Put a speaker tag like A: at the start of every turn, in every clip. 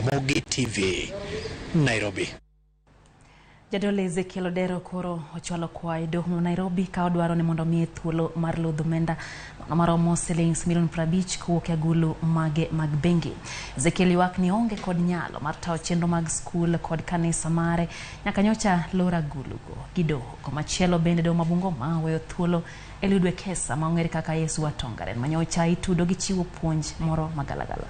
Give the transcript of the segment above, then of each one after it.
A: Ramogi TV, Nairobi.
B: Jadolo Ezekiel koro ochwalo kwayo doho Nairobi ka odwaro ni mondo miye thuolo mar lodho omenda maromo shillings milion 50 kowuok e agulu mag bengi. Ezekiel ywak ni onge kod nyalo mar tawo chenro mag skul kod kanisa mare nyaka nyocha lora agulugo gi doho. Komachielo bende doho ma Bungoma weyo thuolo e ludwe kesa ma ong'ere kaka Yesu wa Tongarem manyocha itudo gi chiwo puonj moro magalagala.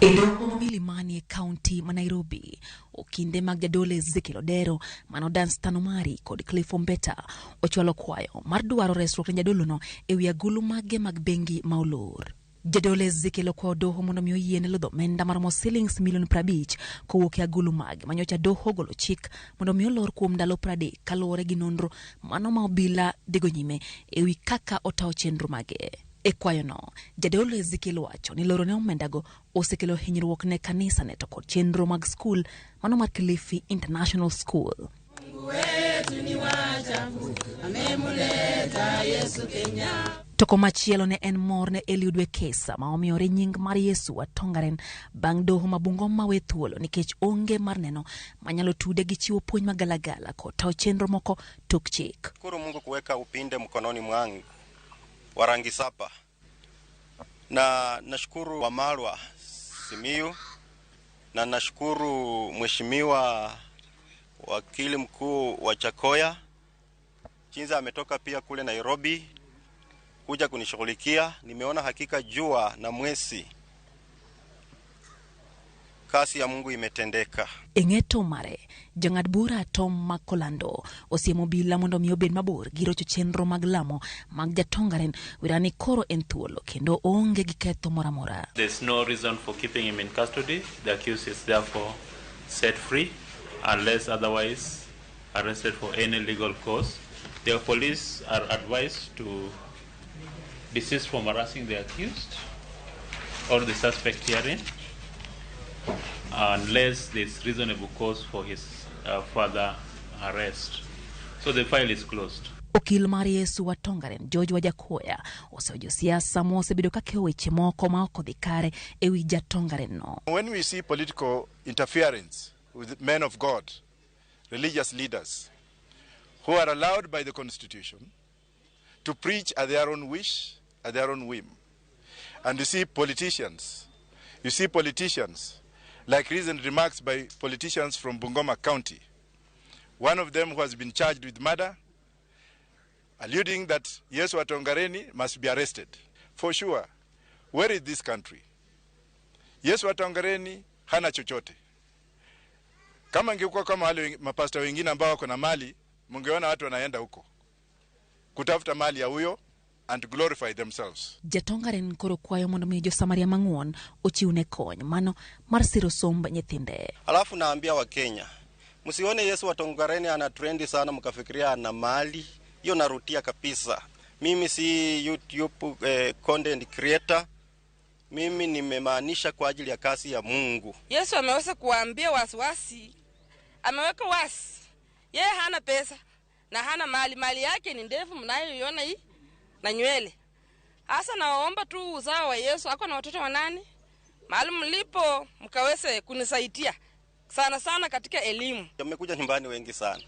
B: Doho milimani e kaunti ma Nairobi okinde mag Jadolo Ezekiel manodan tanomari kod Ksh50 ochwalo kwayo mar dwaro resruok ne jadolono e wi agulu mage mag bengi ma olor. Jadolo Ezekiel kwa doho mondo mi oyiene lodho omenda maromo shillings milion 50 kowuok e agulu mage manyocha doho golo chik mondo mi olor kuom ndalo 30 kaluwore gi nonro mano ma obila digo nyime e wi kaka otawo chenro mage. E kwayo no, Jadolo Ezekiel wacho ni loro ne omendago osekelo hinyruok ne kanisa ne to kod chenro mag skul mano mar Ksh50 International School. To komachielo ne en mor ne ludwe kesa ma omiyore nying mar Yesu wa Tongarem bang' doho ma Bungoma we thuolo nikech onge mar neno manyalo tude gi chiwo puonj magalagala kod tawo chenro moko tok chik.
C: Shukuru Mungu kuweka upinde mkononi mwangu wa rangi sapa. Na nashukuru Wamalwa Simiyu, na nashukuru mheshimiwa wakili mkuu wa Chakoya Chinza ametoka pia kule Nairobi kuja kunishughulikia. Nimeona hakika jua na mwezi kasi ya Mungu imetendeka.
B: Eng'eto mare jang'ad bura Tom Makolando osiemo bila mondo mi obed mabor gi rocho chenro mag lamo mag Tongarem wirani koro en thuolo kendo onge gi ketho moramora.
D: There's no reason for keeping him in custody. The accused is therefore set free unless otherwise arrested for any legal cause. The police are advised to desist from harassing the accused or the suspect herein unless there's reasonable cause for his further arrest. So the file is closed.
B: Okil mar Yesu wa Tongarem George Wajakoya osejo siasa mosebedo ka kewo weche moko ma ok odhi kare e wi Tongarem no.
E: When we see political interference with men of God, religious leaders who are allowed by the Constitution to preach at their own wish, at their own whim, and you see politicians like recent remarks by politicians from Bungoma County, one of them who has been charged with murder, alluding that Yesu wa Tongarem must be arrested. For sure, where is this country? Yesu wa Tongarem hana chochote. Kama ingekuwa kama wale mapasta wengine ambao wako na mali, mungeona watu wanaenda huko kutafuta mali ya huyo and glorify themselves.
B: Tongarem koro kwayo mondo mi jo Samaria mang'won ochiwne kony mano mar siro somb nyithinde.
C: Alafu naambia wa Kenya, msione Yesu wa Tongarem ana trendi sana mkafikiria ana mali. Hiyo narutia kabisa. Mimi si YouTube content creator. Mimi nimemaanisha kwa ajili ya kazi ya Mungu.
F: Yesu ameweza kuambia wasiwasi. Ameweka wasi. Yeye hana pesa na hana mali. Mali yake ni ndefu mnayoiona hii na nywele. Hasa naomba tu uzao wa Yesu ako na watoto wanani. Mahali mlipo mkaweze kunisaidia sana sana katika elimu.
C: Wamekuja nyumbani wengi sana.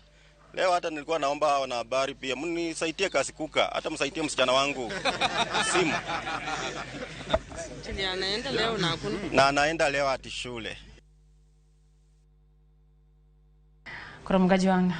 C: Leo hata nilikuwa naomba wanahabari pia mnisaidie kasi kuka, hata msaidie msichana wangu simu.
F: Anaenda leo na hakuna.
C: Na anaenda leo hadi shule.
B: Kwa mgaji wangu